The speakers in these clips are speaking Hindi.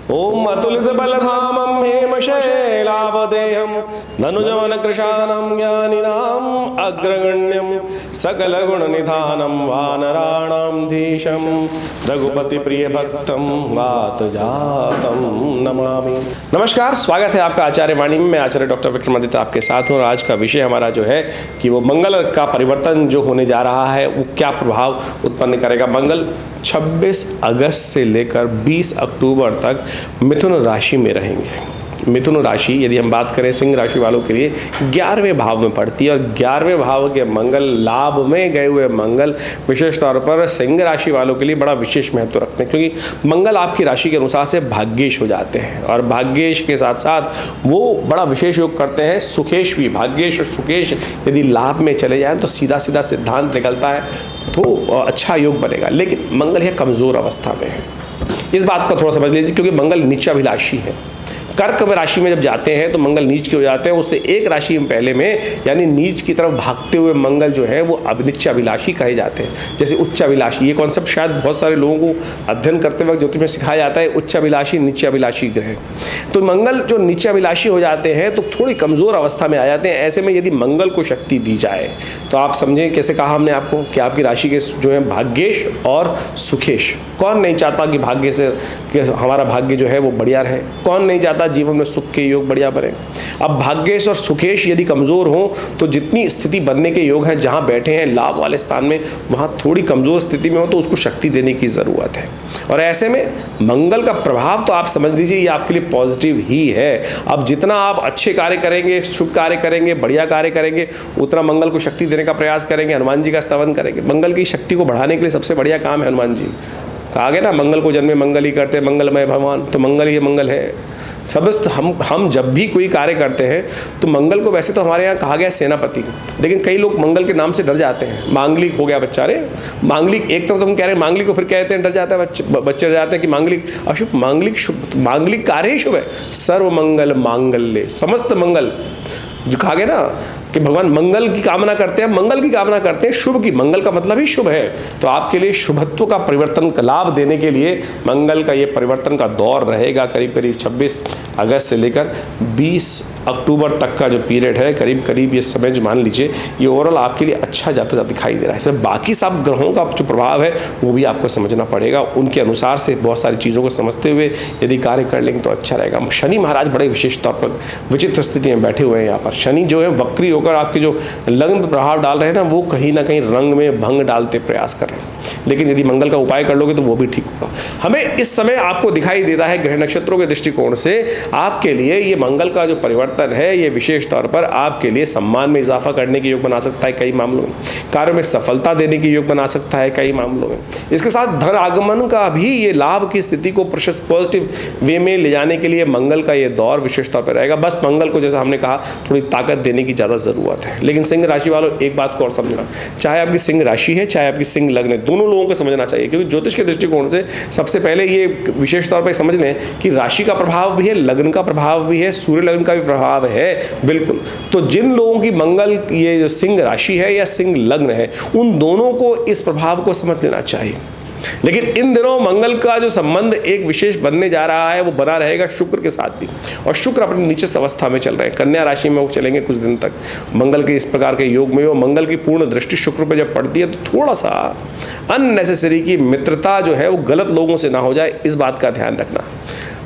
ओम अतुलित बलधामं हेमशैलावदेहं धनुजवन कृशानं ज्ञानिनाम् अग्रगण्यं सकलगुणनिधानं वानराणां धीशं रघुपति प्रिय भक्तं वातजातं नमामि। नमस्कार, स्वागत है आपका आचार्य वाणी में। मैं आचार्य डॉक्टर विक्रमादित्य आपके साथ हूँ और आज का विषय हमारा जो है कि वो मंगल का परिवर्तन जो होने जा रहा है वो क्या प्रभाव उत्पन्न करेगा। मंगल 26 अगस्त से लेकर 20 अक्टूबर तक मिथुन राशि में रहेंगे। मिथुन राशि यदि हम बात करें सिंह राशि वालों के लिए 11वें भाव में पड़ती है और 11वें भाव के मंगल, लाभ में गए हुए मंगल विशेष तौर पर सिंह राशि वालों के लिए बड़ा विशेष महत्व रखते हैं, क्योंकि मंगल आपकी राशि के अनुसार से भाग्येश हो जाते हैं और भाग्येश के साथ साथ वो बड़ा विशेष योग करते हैं। सुखेश भी, भाग्येश और सुखेश यदि लाभ में चले जाएं तो सीधा सीधा सिद्धांत निकलता है तो अच्छा योग बनेगा। लेकिन मंगल यह कमज़ोर अवस्था में है, इस बात का थोड़ा समझ लीजिए, क्योंकि मंगल नीचाभिलाषी है। कर्क राशि में जब जाते हैं तो मंगल नीच के हो जाते हैं, उससे एक राशि में पहले में यानी नीच की तरफ भागते हुए मंगल जो है वो अब नित्याभिलाषी कहे जाते हैं। जैसे उच्चाभिलाषी, ये कॉन्सेप्ट शायद बहुत सारे लोगों को अध्ययन करते वक्त ज्योतिष में सिखाया जाता है, उच्चाभिलाषी नित्याभिलाषी ग्रह। तो मंगल जो नित्याभिलाषी हो जाते हैं तो थोड़ी कमज़ोर अवस्था में आ जाते हैं। ऐसे में यदि मंगल को शक्ति दी जाए तो आप समझें कैसे कहा हमने आपको कि आपकी राशि के जो है भाग्येश और सुखेश। कौन नहीं चाहता कि भाग्य से कि हमारा भाग्य जो है वो बढ़िया रहे, कौन नहीं चाहता जीवन में सुख के योग बढ़िया बने। अब भाग्येश और सुखेश यदि कमजोर हो तो जितनी स्थिति बनने के योग हैं, जहां बैठे हैं लाभ वाले स्थान में, वहां थोड़ी कमजोर स्थिति में हो तो उसको शक्ति देने की जरूरत है। और ऐसे में मंगल का प्रभाव तो आप समझ लीजिए ये आपके लिए पॉजिटिव ही है। अब जितना आप अच्छे कार्य करेंगे, शुभ कार्य करेंगे, बढ़िया कार्य करेंगे, उतना मंगल को शक्ति देने का प्रयास करेंगे, हनुमान जी का स्तवन करेंगे। मंगल की शक्ति को बढ़ाने के लिए सबसे बढ़िया काम है हनुमान जी। कहा गया ना, मंगल को जन्मे मंगल ही करते, मंगलमय भगवान, तो मंगल ही मंगल है। सबस्त हम जब भी कोई कार्य करते हैं तो मंगल को, वैसे तो हमारे यहाँ कहा गया सेनापति, लेकिन कई लोग मंगल के नाम से डर जाते हैं। मांगलिक हो गया बच्चा, रे मांगलिक, एक तरफ तो हम कह रहे हैं मांगलिक को, फिर कहते हैं डर जाता है बच्चे डर जाते हैं कि मांगलिक अशुभ, मांगलिक शुभ। मांगलिक कार्य ही शुभ है। सर्व मंगल मांगल्य, समस्त मंगल जो कहा गया ना कि भगवान मंगल की कामना करते हैं, मंगल की कामना करते हैं, शुभ की। मंगल का मतलब ही शुभ है। तो आपके लिए शुभत्व का परिवर्तन का लाभ देने के लिए मंगल का ये परिवर्तन का दौर रहेगा। करीब करीब 26 अगस्त से लेकर 20 अक्टूबर तक का जो पीरियड है, करीब करीब ये समय जो मान लीजिए ये ओवरऑल आपके लिए अच्छा जाता दिखाई दे रहा है। इसमें बाकी सब ग्रहों का जो प्रभाव है वो भी आपको समझना पड़ेगा। उनके अनुसार से बहुत सारी चीज़ों को समझते हुए यदि कार्य कर लेंगे तो अच्छा रहेगा। शनि महाराज बड़े विशेष तौर पर विचित्र स्थिति में बैठे हुए हैं। यहाँ पर शनि जो है वक्री होकर आपके जो लग्न पर प्रभाव डाल रहे हैं ना, वो कहीं ना कहीं रंग में भंग डालते प्रयास कर रहे हैं। लेकिन यदि मंगल का उपाय कर लोगे तो वो भी ठीक होगा। हमें इस समय आपको दिखाई देता है ग्रह नक्षत्रों के दृष्टिकोण से आपके लिए ये मंगल का जो परिवर्तन है ये विशेष तौर पर आपके लिए सम्मान में इजाफा करने के योग बना सकता है कई मामलों में, कार्य में सफलता देने के योग बना सकता है कई मामलों में। इसके साथ धन आगमन का भी ये लाभ की स्थिति को पॉजिटिव वे में ले जाने के लिए मंगल का ये दौर विशेष तौर पर रहेगा। बस मंगल को जैसा हमने कहा थोड़ी ताकत देने की ज़्यादा ज़रूरत है। लेकिन सिंह राशि वालों एक बात को और समझना, चाहे आपकी सिंह राशि है चाहे आपकी सिंह लग्न है, दोनों लोगों को समझना चाहिए, क्योंकि ज्योतिष के दृष्टिकोण से सबसे पहले ये विशेष तौर पर समझ लें कि राशि का प्रभाव भी है, लग्न का प्रभाव भी है, सूर्य लग्न का भी प्रभाव है। बिल्कुल, तो जिन लोगों की मंगल ये जो सिंह राशि है या सिंह लग्न है उन दोनों को इस प्रभाव को समझ लेना चाहिए। लेकिन इन दिनों मंगल का जो संबंध एक विशेष बनने जा रहा है वो बना रहेगा शुक्र के साथ भी, और शुक्र अपनी नीचस्थ अवस्था में चल रहे हैं, कन्या राशि में वो चलेंगे कुछ दिन तक मंगल के इस प्रकार के योग में। और मंगल की पूर्ण दृष्टि शुक्र पे जब पड़ती है तो थोड़ा सा अननेसेसरी की मित्रता जो है वो गलत लोगों से ना हो जाए, इस बात का ध्यान रखना।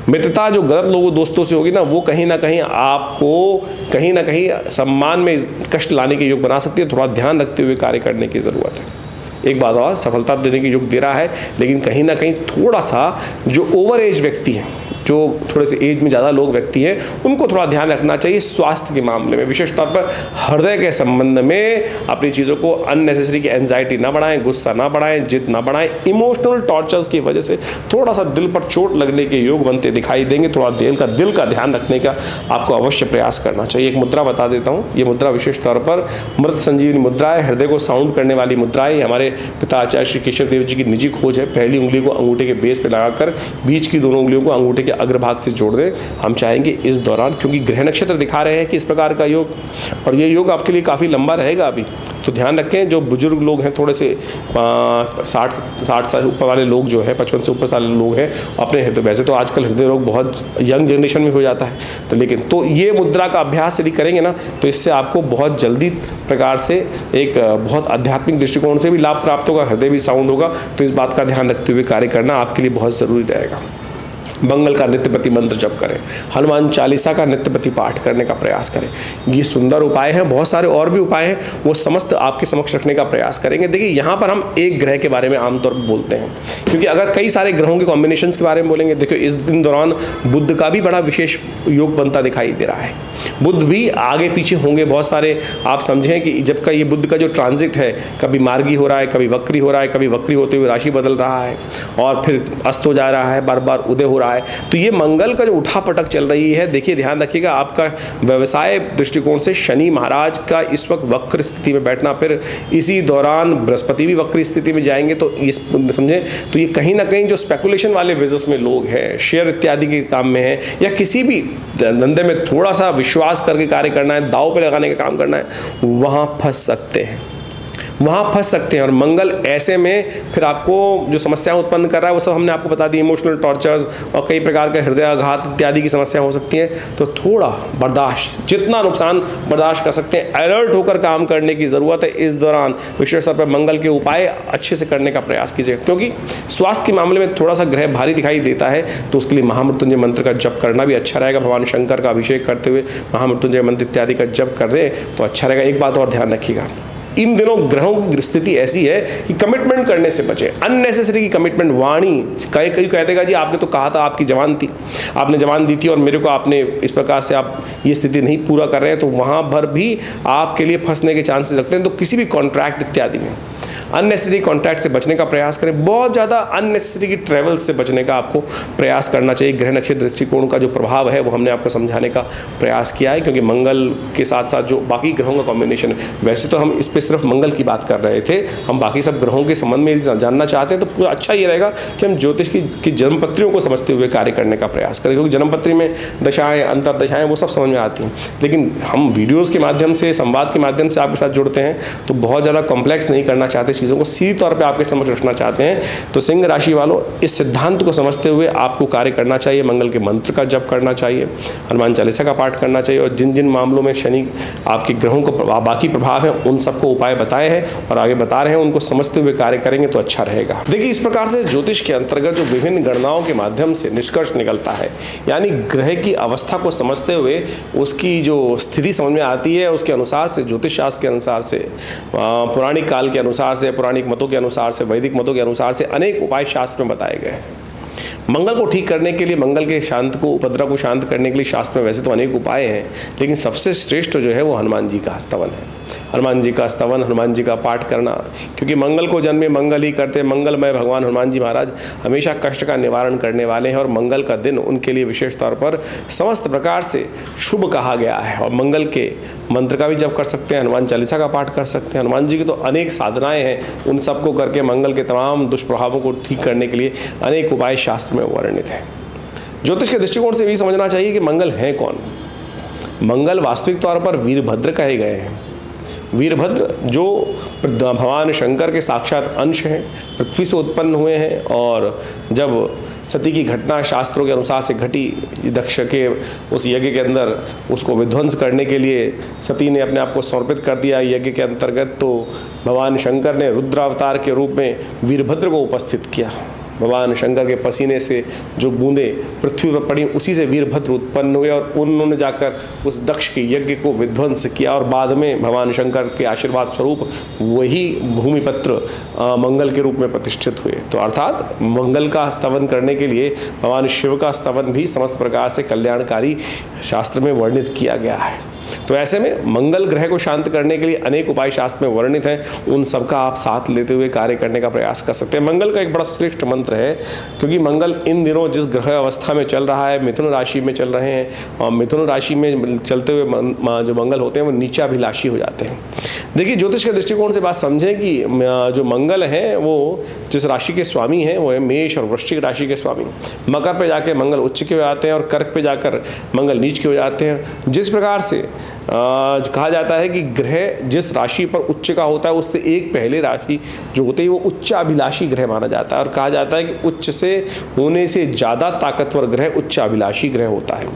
मित्रता जो गलत लोगों दोस्तों से होगी ना, वो कहीं ना कहीं आपको कहीं ना कहीं सम्मान में कष्ट लाने के योग बना सकती है। थोड़ा ध्यान रखते हुए कार्य करने की ज़रूरत है। एक बात और, सफलता देने के योग दे रहा है, लेकिन कहीं ना कहीं थोड़ा सा जो ओवर एज व्यक्ति हैं, जो थोड़े से एज में ज़्यादा लोग व्यक्ति हैं, उनको थोड़ा ध्यान रखना चाहिए स्वास्थ्य के मामले में, विशेष तौर पर हृदय के संबंध में अपनी चीज़ों को अननेसेसरी की एंजाइटी ना बढ़ाएं, गुस्सा ना बढ़ाएं, जिद ना बढ़ाएं। इमोशनल टॉर्चर्स की वजह से थोड़ा सा दिल पर चोट लगने के योग बनते दिखाई देंगे। थोड़ा दिल का ध्यान रखने का आपको अवश्य प्रयास करना चाहिए। एक मुद्रा बता देता हूँ, ये मुद्रा विशेष तौर पर मृत संजीवनी मुद्रा है, हृदय को साउंड करने वाली मुद्रा है। हमारे पिता आचार्य श्री केशव देव जी की निजी खोज है। पहली उंगली को अंगूठे के बेस पर लगाकर बीच की दोनों उंगलियों को अंगूठे के अग्रभाग से जोड़ दें। हम चाहेंगे इस दौरान, क्योंकि ग्रह नक्षत्र दिखा रहे हैं कि इस प्रकार का योग, और ये योग आपके लिए काफ़ी लंबा रहेगा अभी। तो ध्यान रखें, जो बुजुर्ग लोग हैं, थोड़े से 60 साल ऊपर वाले लोग जो है, 55 से ऊपर साल लोग हैं, अपने हृदय, वैसे तो आजकल हृदय रोग बहुत यंग जनरेशन में हो जाता है, तो लेकिन तो ये मुद्रा का अभ्यास यदि करेंगे ना, तो इससे आपको बहुत जल्दी प्रकार से एक बहुत आध्यात्मिक दृष्टिकोण से भी लाभ प्राप्त होगा, हृदय भी साउंड होगा। तो इस बात का ध्यान रखते हुए कार्य करना आपके लिए बहुत ज़रूरी रहेगा। मंगल का नित्यपति मंत्र जप करें, हनुमान चालीसा का नित्यपति पाठ करने का प्रयास करें। ये सुंदर उपाय हैं, बहुत सारे और भी उपाय हैं, वो समस्त आपके समक्ष रखने का प्रयास करेंगे। देखिए, यहाँ पर हम एक ग्रह के बारे में आमतौर पर बोलते हैं, क्योंकि अगर कई सारे ग्रहों के कॉम्बिनेशंस के बारे में बोलेंगे, देखिए इस दिन दौरान बुध का भी बड़ा विशेष योग बनता दिखाई दे रहा है। बुध भी आगे पीछे होंगे बहुत सारे। आप समझें कि जब का ये बुध का जो ट्रांजिट है, कभी मार्गी हो रहा है, कभी वक्री हो रहा है, कभी वक्री होते हुए राशि बदल रहा है और फिर अस्त हो जा रहा है, बार बार उदय हो रहा है। तो ये मंगल का जो उठापटक चल रही है, देखिए ध्यान रखिएगा, आपका व्यवसाय दृष्टिकोण से शनि महाराज का इस वक्त वक्र स्थिति में बैठना, फिर इसी दौरान बृहस्पति भी वक्र स्थिति में जाएंगे। तो ये समझें, तो ये कहीं ना कहीं जो स्पेकुलेशन वाले बिजनेस में लोग हैं, शेयर इत्यादि के काम में हैं, या किसी भी धंधे में थोड़ा सा विश्वास करके कार्य करना है, दाव पे लगाने का काम करना है, वहाँ फंस सकते हैं, और मंगल ऐसे में फिर आपको जो समस्याएं उत्पन्न कर रहा है वो सब हमने आपको बता दी, इमोशनल टॉर्चर्स और कई प्रकार के हृदयाघात इत्यादि की समस्या हो सकती है। तो थोड़ा बर्दाश्त, जितना नुकसान बर्दाश्त कर सकते हैं, अलर्ट होकर काम करने की ज़रूरत है। इस दौरान विशेष तौर पर मंगल के उपाय अच्छे से करने का प्रयास कीजिए, क्योंकि स्वास्थ्य के मामले में थोड़ा सा ग्रह भारी दिखाई देता है, तो उसके लिए महामृत्युंजय मंत्र का जप करना भी अच्छा रहेगा। भगवान शंकर का अभिषेक करते हुए महामृत्युंजय मंत्र इत्यादि का जप कर दें तो अच्छा रहेगा। एक बात और ध्यान रखिएगा, इन दिनों ग्रहों की स्थिति ऐसी है कि कमिटमेंट करने से बचें, अननेसेसरी की कमिटमेंट। वाणी कई कहतेगा जी आपने तो कहा था, आपकी जवान थी, आपने जवान दी थी और मेरे को आपने इस प्रकार से आप ये स्थिति नहीं पूरा कर रहे हैं, तो वहाँ पर भी आपके लिए फंसने के चांसेस रखते हैं। तो किसी भी कॉन्ट्रैक्ट इत्यादि में अननेसेसरी कॉन्टैक्ट से बचने का प्रयास करें। बहुत ज़्यादा अननेसेसरी की ट्रैवल से बचने का आपको प्रयास करना चाहिए। ग्रह नक्षत्र दृष्टिकोण का जो प्रभाव है वो हमने आपको समझाने का प्रयास किया है, क्योंकि मंगल के साथ साथ जो बाकी ग्रहों का कॉम्बिनेशन है, वैसे तो हम इस पर सिर्फ मंगल की बात कर रहे थे, हम बाकी सब ग्रहों के संबंध में जानना चाहते हैं, तो पूरा अच्छा ये रहेगा कि हम ज्योतिष की जन्मपत्रियों को समझते हुए कार्य करने का प्रयास करें, क्योंकि जन्मपत्री में दशाएँ, अंतर्दशाएँ वो सब समझ में आती हैं। लेकिन हम वीडियोज़ के माध्यम से, संवाद के माध्यम से आपके साथ जुड़ते हैं, तो बहुत ज़्यादा कॉम्प्लेक्स नहीं करना चाहते, चीज़ों को सीधी तौर पे आपके समझ रखना चाहते हैं। तो सिंह राशि वालों, इस सिद्धांत को समझते हुए आपको कार्य करना चाहिए। मंगल के मंत्र का जप करना चाहिए, हनुमान चालीसा का पाठ करना चाहिए, और जिन जिन मामलों में शनि आपके ग्रहों को बाकी प्रभाव है उन सबको उपाय बताए हैं और आगे बता रहे हैं, उनको समझते हुए कार्य करेंगे तो अच्छा रहेगा। देखिए, इस प्रकार से ज्योतिष के अंतर्गत जो विभिन्न गणनाओं के माध्यम से निष्कर्ष निकलता है, यानी ग्रह की अवस्था को समझते हुए उसकी जो स्थिति समझ में आती है, उसके अनुसार से, ज्योतिष शास्त्र के अनुसार से, पौराणिक काल के अनुसार से, पौराणिक मतों के अनुसार से, वैदिक मतों के अनुसार से अनेक उपाय शास्त्र में बताए गए हैं। मंगल को ठीक करने के लिए, मंगल के शांत को, उपद्रव को शांत करने के लिए शास्त्र में वैसे तो अनेक उपाय हैं, लेकिन सबसे श्रेष्ठ जो है वो हनुमान जी का स्तवन है। हनुमान जी का स्तवन, हनुमान जी का पाठ करना, क्योंकि मंगल को जन्मे मंगल ही करते, मंगलमय भगवान हनुमान जी महाराज हमेशा कष्ट का निवारण करने वाले हैं, और मंगल का दिन उनके लिए विशेष तौर पर समस्त प्रकार से शुभ कहा गया है। और मंगल के मंत्र का भी जप कर सकते हैं, हनुमान चालीसा का पाठ कर सकते हैं। हनुमान जी की तो अनेक साधनाएं हैं, उन सबको करके मंगल के तमाम दुष्प्रभावों को ठीक करने के लिए अनेक उपाय शास्त्र में वर्णित है। ज्योतिष के दृष्टिकोण से भी समझना चाहिए कि मंगल है कौन। मंगल वास्तविक तौर पर वीरभद्र कहे गए हैं। वीरभद्र जो भगवान शंकर के साक्षात अंश हैं, पृथ्वी से उत्पन्न हुए हैं, और जब सती की घटना शास्त्रों के अनुसार से घटी, दक्ष के उस यज्ञ के अंदर उसको विध्वंस करने के लिए सती ने अपने आप को समर्पित कर दिया यज्ञ के अंतर्गत, तो भगवान शंकर ने रुद्रावतार के रूप में वीरभद्र को उपस्थित किया। भगवान शंकर के पसीने से जो बूंदें पृथ्वी पर पड़ी, उसी से वीरभद्र उत्पन्न हुए, और उन्होंने जाकर उस दक्ष के यज्ञ को विध्वंस किया, और बाद में भगवान शंकर के आशीर्वाद स्वरूप वही भूमिपत्र मंगल के रूप में प्रतिष्ठित हुए। तो अर्थात मंगल का स्तवन करने के लिए भगवान शिव का स्तवन भी समस्त प्रकार से कल्याणकारी शास्त्र में वर्णित किया गया है। तो तो ऐसे में मंगल ग्रह को शांत करने के लिए अनेक उपाय शास्त्र में वर्णित हैं, उन सबका आप साथ लेते हुए कार्य करने का प्रयास कर सकते हैं। मंगल का एक बड़ा श्रेष्ठ मंत्र है, क्योंकि मंगल इन दिनों जिस ग्रह अवस्था में चल रहा है, मिथुन राशि में चल रहे हैं, और मिथुन राशि में चलते हुए जो मंगल होते हैं वो नीचाभिलाषी हो जाते हैं। देखिए, ज्योतिष के दृष्टिकोण से बात समझें कि जो मंगल है वो जिस राशि के स्वामी हैं वो है मेष और वृश्चिक राशि के स्वामी। मकर पे जाके मंगल उच्च के हो जाते हैं और कर्क पे जाकर मंगल नीच के हो जाते हैं। जिस प्रकार से कहा जाता है कि ग्रह जिस राशि पर उच्च का होता है उससे एक पहले राशि जो होती है वो उच्चाभिलाषी ग्रह माना जाता है, और कहा जाता है कि उच्च से होने से ज़्यादा ताकतवर ग्रह उच्चाभिलाषी ग्रह होता है।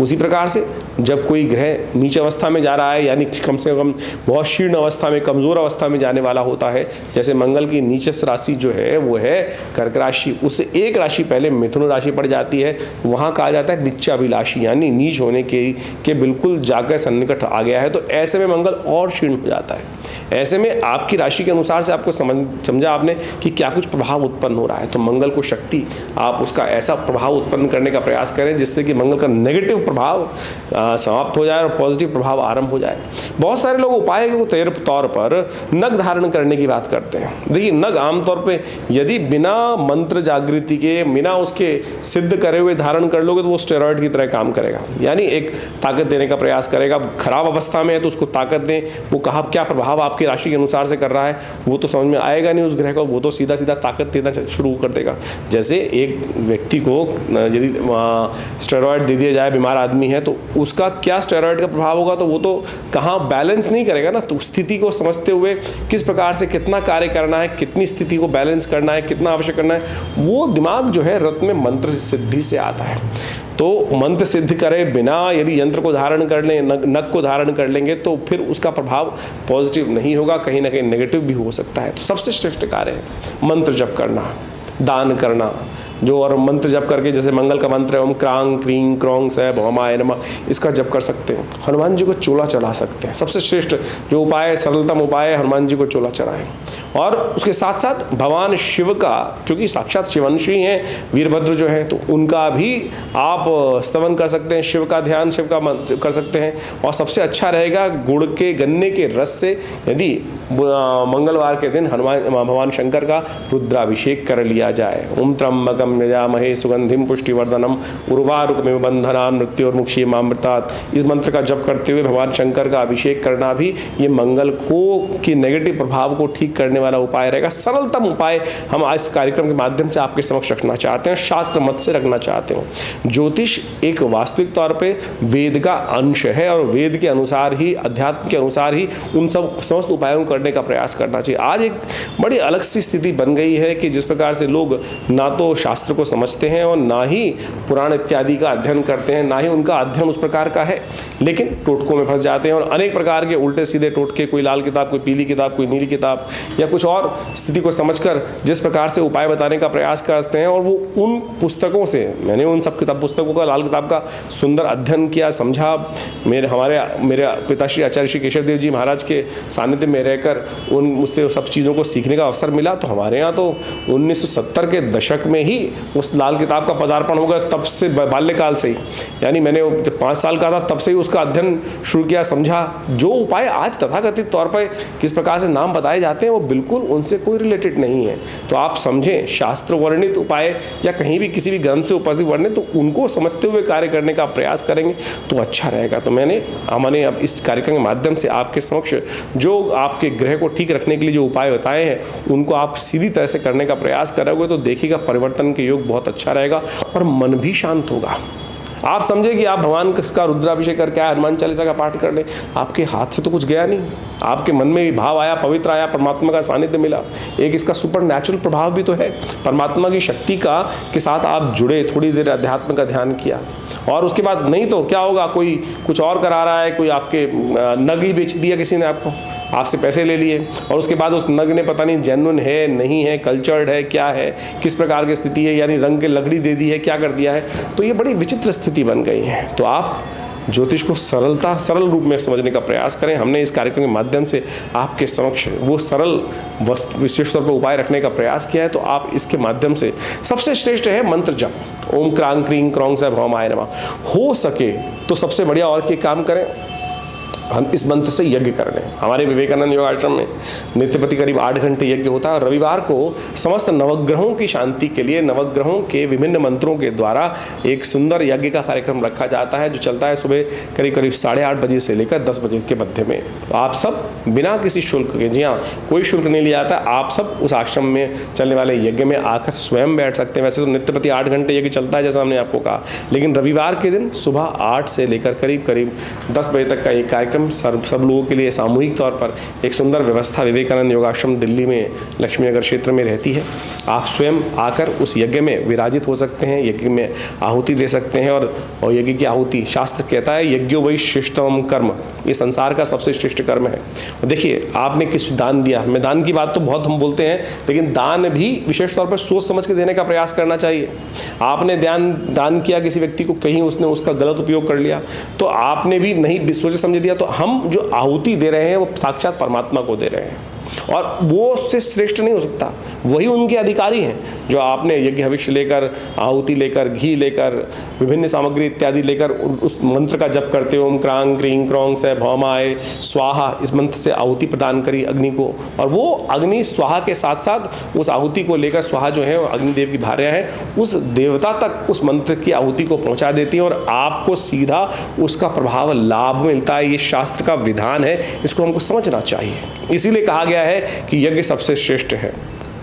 उसी प्रकार से जब कोई ग्रह नीच अवस्था में जा रहा है, यानी कम से कम बहुत शीर्ण अवस्था में, कमज़ोर अवस्था में जाने वाला होता है, जैसे मंगल की नीचस्थ राशि जो है वो है कर्क राशि, उससे एक राशि पहले मिथुन राशि पड़ जाती है, वहाँ कहा जाता है निच्चाभिलाषी, यानी नीच होने के बिल्कुल जाकर सन्निकट आ गया है। तो ऐसे में मंगल और क्षीण हो जाता है। ऐसे में आपकी राशि के अनुसार से आपको समझा आपने कि क्या कुछ प्रभाव उत्पन्न हो रहा है, तो मंगल को शक्ति आप उसका ऐसा प्रभाव उत्पन्न करने का प्रयास करें जिससे कि मंगल का नेगेटिव प्रभाव समाप्त हो जाए और पॉजिटिव प्रभाव आरंभ हो जाए। बहुत सारे लोग उपाय के तौर पर नग धारण करने की बात करते हैं। देखिए, नग आमतौर पर यदि बिना मंत्र जागृति के, बिना उसके सिद्ध करे हुए धारण कर लोगे तो वो स्टेरॉइड की तरह काम करेगा, यानी एक ताकत देने का प्रयास करेगा। खराब अवस्था में है तो उसको ताकत दें, वो कहा क्या प्रभाव आपकी राशि के अनुसार से कर रहा है वो तो समझ में आएगा नहीं उस ग्रह को, वो तो सीधा सीधा ताकत देना शुरू कर देगा। जैसे एक व्यक्ति को यदि स्टेरॉइड दे दिया जाए, बीमार आदमी है, तो उसका क्या स्टेरॉइड का प्रभाव होगा, तो वो तो कहाँ बैलेंस नहीं करेगा ना। तो स्थिति को समझते हुए किस प्रकार से कितना कार्य करना है, कितनी स्थिति को बैलेंस करना है, कितना आवश्यक करना है, वो दिमाग जो है रत्न में मंत्र सिद्धि से आता है। तो मंत्र सिद्ध करे बिना यदि यंत्र को धारण कर लें, नग को धारण कर लेंगे, तो फिर उसका प्रभाव पॉजिटिव नहीं होगा, कहीं ना कहीं नेगेटिव भी हो सकता है। तो सबसे श्रेष्ठ कार्य है मंत्र जप करना, दान करना, जो और मंत्र जप करके, जैसे मंगल का मंत्र है ओम क्रांग क्रीं क्रौंग सै भौमाय नमः, इसका जप कर सकते हैं। हनुमान जी को चोला चढ़ा सकते हैं। सबसे श्रेष्ठ जो उपाय है, सरलतम उपाय है, हनुमान जी को चोला चढ़ाएं। और उसके साथ साथ भगवान शिव का, क्योंकि साक्षात शिवंशी हैं वीरभद्र जो हैं, तो उनका भी आप स्तवन कर सकते हैं, शिव का ध्यान, शिव का मंत्र कर सकते हैं। और सबसे अच्छा रहेगा गुड़ के, गन्ने के रस से यदि मंगलवार के दिन भगवान शंकर का रुद्राभिषेक कर लिया जाए। ओम त्र्यंबकम यजामहे सुगंधिम पुष्टिवर्धनम उर्वारुकमिव बंधनान् मृत्योर्मुक्षीयमामृतात्, इस मंत्र का जप करते हुए भगवान शंकर का अभिषेक करना भी ये मंगल को की नेगेटिव प्रभाव को ठीक करने वाला उपाय रहेगा। सरलतम उपाय हम आज कार्यक्रम के माध्यम से आपके समक्ष रखना चाहते हैं, शास्त्र मत से रखना चाहते हैं। ज्योतिष एक वास्तविक तौर पे वेद का अंश है, और वेद के अनुसार ही, अध्यात्म के अनुसार ही उन सब समस्त उपायों को करने का प्रयास करना चाहिए। आज एक बड़ी अलग सी स्थिति बन गई है कि जिस प्रकार से लोग ना तो शास्त्र को समझते हैं और ना ही पुराण इत्यादि का अध्ययन करते हैं, ना ही उनका अध्ययन उस प्रकार का है, लेकिन टोटकों में फंस जाते हैं और अनेक प्रकार के उल्टे सीधे टोटके, कोई लाल किताब, कोई पीली किताब, कोई नीली किताब, या कुछ और स्थिति को समझकर जिस प्रकार से उपाय बताने का प्रयास करते हैं, और वो उन पुस्तकों से, मैंने उन सब किताब पुस्तकों का, लाल किताब का सुंदर अध्ययन किया, समझा। मेरे पिताश्री आचार्य श्री केशव देव जी महाराज के सानिध्य में रहकर मुझसे सब चीज़ों को सीखने का अवसर मिला। तो हमारे यहाँ तो 1970 के दशक में ही उस लाल किताब का पदार्पण हो गया, तब से बाल्यकाल से ही, यानी मैंने जब 5 साल का था तब से ही उसका अध्ययन शुरू किया, समझा। जो उपाय आज तथाकथित तौर पर किस प्रकार से नाम बताए जाते हैं वो बिल्कुल उनसे कोई रिलेटेड नहीं है। तो आप समझें, शास्त्र वर्णित उपाय या कहीं भी किसी भी ग्रंथ से उपाय वर्णित, तो उनको समझते हुए कार्य करने का प्रयास करेंगे तो अच्छा रहेगा। तो हमने अब इस कार्यक्रम के माध्यम से आपके समक्ष जो आपके ग्रह को ठीक रखने के लिए जो उपाय बताए हैं उनको आप सीधी तरह से करने का प्रयास करोगे तो देखिएगा परिवर्तन के योग बहुत अच्छा रहेगा और मन भी शांत होगा। आप समझे कि आप भगवान का रुद्राभिषेक करके आए, हनुमान चालीसा का पाठ कर ले, आपके हाथ से तो कुछ गया नहीं, आपके मन में भी भाव आया, पवित्र आया, परमात्मा का सानिध्य मिला। एक इसका सुपर नेचुरल प्रभाव भी तो है, परमात्मा की शक्ति का के साथ आप जुड़े, थोड़ी देर अध्यात्म का ध्यान किया, और उसके बाद नहीं तो क्या होगा, कोई कुछ और करा रहा है, कोई आपके नग ही बेच दिया किसी ने आपको, आपसे पैसे ले लिए, और उसके बाद उस नग ने पता नहीं जेन्युइन है नहीं है, कल्चर्ड है क्या है, किस प्रकार की स्थिति है, यानी रंग के लकड़ी दे दी है, क्या कर दिया है। तो ये बड़ी विचित्र स्थिति बन गई है। तो आप ज्योतिष को सरल रूप में समझने का प्रयास करें। हमने इस कार्यक्रम के माध्यम से आपके समक्ष वो सरल विशेष तौर पर उपाय रखने का प्रयास किया है। तो आप इसके माध्यम से सबसे श्रेष्ठ है मंत्र जप, ओम क्रांग क्रीं क्रौंग सै भौमाय नमः। हो सके तो सबसे बढ़िया और के काम करें, हम इस मंत्र से यज्ञ कर लें। हमारे विवेकानंद योग आश्रम में नित्य प्रति करीब 8 घंटे यज्ञ होता है और रविवार को समस्त नवग्रहों की शांति के लिए नवग्रहों के विभिन्न मंत्रों के द्वारा एक सुंदर यज्ञ का कार्यक्रम रखा जाता है, जो चलता है सुबह करीब करीब 8:30 बजे से लेकर 10 बजे के मध्य में। तो आप सब बिना किसी शुल्क के, जी हाँ, कोई शुल्क नहीं लिया जाता, आप सब उस आश्रम में चलने वाले यज्ञ में आकर स्वयं बैठ सकते हैं। वैसे तो नित्य प्रति 8 घंटे यज्ञ चलता है जैसा हमने आपको कहा, लेकिन रविवार के दिन सुबह 8 से लेकर करीब करीब 10 बजे तक का एक कार्यक्रम सब लोगों के लिए सामूहिक तौर पर एक सुंदर व्यवस्था विवेकानंद योगाश्रम दिल्ली में लक्ष्मी नगर क्षेत्र में रहती है। आप स्वयं आकर उस यज्ञ में विराजित हो सकते हैं, यज्ञ में आहुति दे सकते हैं। और यज्ञ की आहुति, शास्त्र कहता है यज्ञो वही श्रेष्ठतम कर्म, ये संसार का सबसे श्रेष्ठ कर्म है। देखिए, आपने किस दान दिया, मैं दान की बात तो बहुत हम बोलते हैं, लेकिन दान भी विशेष तौर पर सोच समझ के देने का प्रयास करना चाहिए। आपने दान किया किसी व्यक्ति को, कहीं उसने उसका गलत उपयोग कर लिया तो आपने भी नहीं सोचे समझे दिया, तो हम जो आहुति दे रहे हैं वो साक्षात परमात्मा को दे रहे हैं और वो उससे श्रेष्ठ नहीं हो सकता। वही उनके अधिकारी हैं जो आपने यज्ञ हविष्य लेकर, आहुति लेकर, घी लेकर, विभिन्न सामग्री इत्यादि लेकर उस मंत्र का जप करते हो, ओम क्रांग क्रीं क्रौंग से भौमाय स्वाहा, इस मंत्र से आहुति प्रदान करी अग्नि को। और वो अग्नि स्वाहा के साथ साथ उस आहुति को लेकर, स्वाहा जो है अग्निदेव की भार्या है, उस देवता तक उस मंत्र की आहुति को पहुँचा देती है और आपको सीधा उसका प्रभाव लाभ मिलता है। ये शास्त्र का विधान है, इसको हमको समझना चाहिए। इसीलिए कहा गया है कि यज्ञ सबसे श्रेष्ठ है।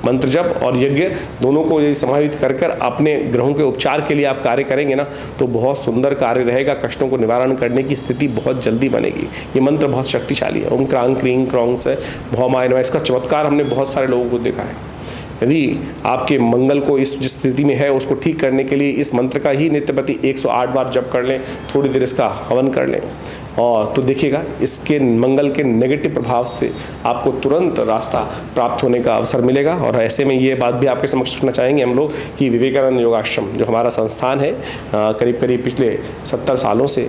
मंत्र जप और यज्ञ दोनों को यदि समाहित कर कर अपने ग्रहों के उपचार के लिए आप कार्य करेंगे ना, तो बहुत सुंदर कार्य रहेगा। कष्टों को निवारण करने की स्थिति बहुत जल्दी बनेगी। ये मंत्र बहुत शक्तिशाली है। ओम क्रांग क्रीं क्रौंग से भौमाय नमः, इसका चमत्कार हमने बहुत सारे लोगों को देखा है। यदि आपके मंगल को इस जिस स्थिति में है उसको ठीक करने के लिए इस मंत्र का ही नित्य प्रति 108 बार जप कर लें, थोड़ी देर इसका हवन कर लें, और तो देखिएगा इसके मंगल के नेगेटिव प्रभाव से आपको तुरंत रास्ता प्राप्त होने का अवसर मिलेगा। और ऐसे में ये बात भी आपके समक्ष रखना चाहेंगे हम लोग कि विवेकानंद योगाश्रम जो हमारा संस्थान है, करीब करीब पिछले 70 सालों से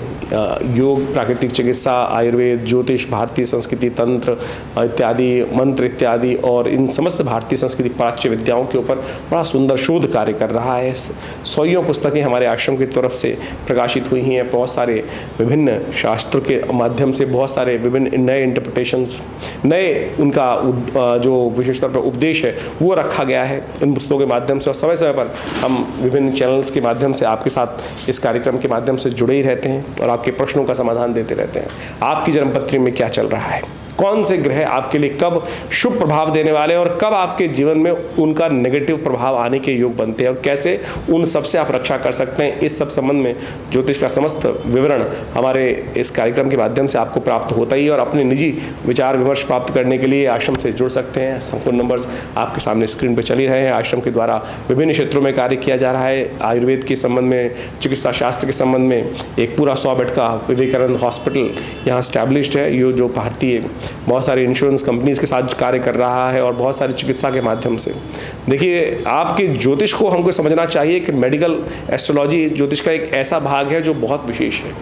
योग, प्राकृतिक चिकित्सा, आयुर्वेद, ज्योतिष, भारतीय संस्कृति, तंत्र इत्यादि, मंत्र इत्यादि और इन समस्त भारतीय संस्कृति प्राच्य विद्याओं के ऊपर बड़ा सुंदर शोध कार्य कर रहा है। 100 पुस्तकें हमारे आश्रम की तरफ से प्रकाशित हुई हैं। बहुत सारे विभिन्न शास्त्रों के माध्यम से बहुत सारे विभिन्न नए इंटरप्रिटेशंस, नए उनका जो विशेष तौर पर उपदेश है वो रखा गया है इन पुस्तकों के माध्यम से। और समय समय पर हम विभिन्न चैनल्स के माध्यम से आपके साथ इस कार्यक्रम के माध्यम से जुड़े ही रहते हैं और आपके प्रश्नों का समाधान देते रहते हैं। आपकी जन्मपत्री में क्या चल रहा है, कौन से ग्रह आपके लिए कब शुभ प्रभाव देने वाले हैं और कब आपके जीवन में उनका नेगेटिव प्रभाव आने के योग बनते हैं और कैसे उन सब से आप रक्षा कर सकते हैं, इस सब संबंध में ज्योतिष का समस्त विवरण हमारे इस कार्यक्रम के माध्यम से आपको प्राप्त होता ही है। और अपने निजी विचार विमर्श प्राप्त करने के लिए आश्रम से जुड़ सकते हैं। संपूर्ण नंबर्स आपके सामने स्क्रीन पर चल ही रहे हैं। आश्रम के द्वारा विभिन्न क्षेत्रों में कार्य किया जा रहा है। आयुर्वेद के संबंध में, चिकित्सा शास्त्र के संबंध में एक पूरा 100 बेड का विवेकानंद हॉस्पिटल यहाँ स्टैब्लिश्ड है। ये जो भारतीय बहुत सारी इंश्योरेंस कंपनीज के साथ कार्य कर रहा है और बहुत सारी चिकित्सा के माध्यम से। देखिए, आपके ज्योतिष को हमको समझना चाहिए कि मेडिकल एस्ट्रोलॉजी ज्योतिष का एक ऐसा भाग है जो बहुत विशेष है।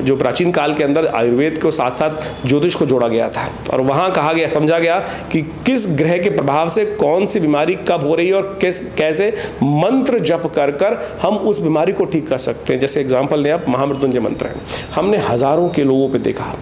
जो प्राचीन काल के अंदर आयुर्वेद को साथ साथ ज्योतिष को जोड़ा गया था और वहाँ कहा गया, समझा गया कि किस ग्रह के प्रभाव से कौन सी बीमारी कब हो रही है और कैसे मंत्र जप कर कर हम उस बीमारी को ठीक कर सकते हैं। जैसे एग्जाम्पल लें आप, महामृत्युंजय मंत्र है। हमने हजारों के लोगों पे देखा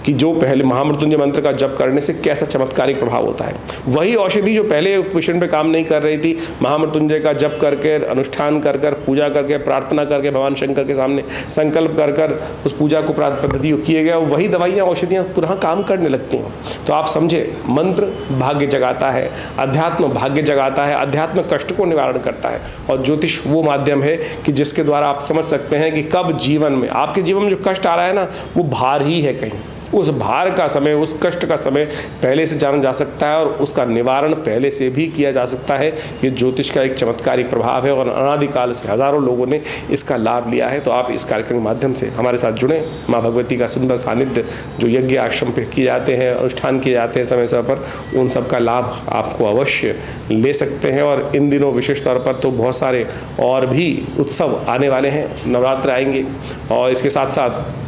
कि जो पहले महामृत्युंजय मंत्र का जप करने से कैसा चमत्कारिक प्रभाव होता है। वही औषधि जो पहले पेशेंट पे काम नहीं कर रही थी, महामृत्युंजय का जप करके, अनुष्ठान कर कर, पूजा करके, प्रार्थना करके, भगवान शंकर के सामने संकल्प कर कर उस पूजा को पद्धति किए गए, वही दवाइयाँ औषधियाँ पुनः काम करने लगती हैं। तो आप समझे, मंत्र भाग्य जगाता है, अध्यात्म भाग्य जगाता है, अध्यात्म कष्ट को निवारण करता है और ज्योतिष वो माध्यम है कि जिसके द्वारा आप समझ सकते हैं कि कब जीवन में, आपके जीवन में जो कष्ट आ रहा है ना, वो भार ही है कहीं। उस भार का समय, उस कष्ट का समय पहले से जाना जा सकता है और उसका निवारण पहले से भी किया जा सकता है। ये ज्योतिष का एक चमत्कारिक प्रभाव है और अनादिकाल से हजारों लोगों ने इसका लाभ लिया है। तो आप इस कार्यक्रम के माध्यम से हमारे साथ जुड़ें। माँ भगवती का सुंदर सानिध्य जो यज्ञ आश्रम पे किए जाते हैं, अनुष्ठान किए जाते हैं समय समय पर, उन सब का लाभ आपको अवश्य ले सकते हैं। और इन दिनों विशेष तौर पर तो बहुत सारे और भी उत्सव आने वाले हैं, नवरात्र आएंगे और इसके साथ साथ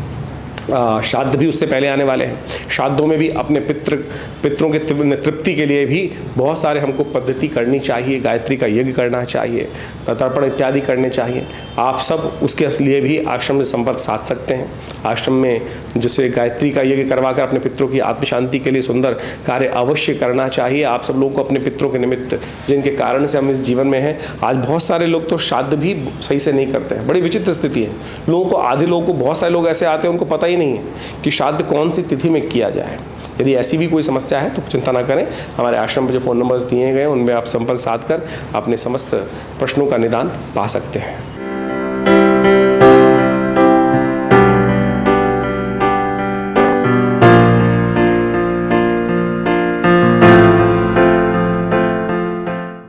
श्राद्ध भी उससे पहले आने वाले हैं। श्राद्धों में भी अपने पितरों के तृप्ति के लिए भी बहुत सारे हमको पद्धति करनी चाहिए। गायत्री का यज्ञ करना चाहिए, तर्पण इत्यादि करने चाहिए। आप सब उसके लिए भी आश्रम से संपर्क साध सकते हैं। आश्रम में जिससे गायत्री का यज्ञ करवा कर अपने पितरों की आत्म शांति के लिए सुंदर कार्य अवश्य करना चाहिए। आप सब लोगों को अपने पितरों के निमित्त, जिनके कारण से हम इस जीवन में हैं, आज बहुत सारे लोग तो श्राद्ध भी सही से नहीं करते हैं। बड़ी विचित्र स्थिति है। लोगों को, आधे लोगों को, बहुत सारे लोग ऐसे आते हैं उनको पता ही नहीं है कि श्राद्ध कौन सी तिथि में किया जाए। यदि ऐसी भी कोई समस्या है तो चिंता ना करें, हमारे आश्रम पर जो फ़ोन नंबर्स दिए गए हैं उनमें आप संपर्क साध कर अपने समस्त प्रश्नों का निदान पा सकते हैं।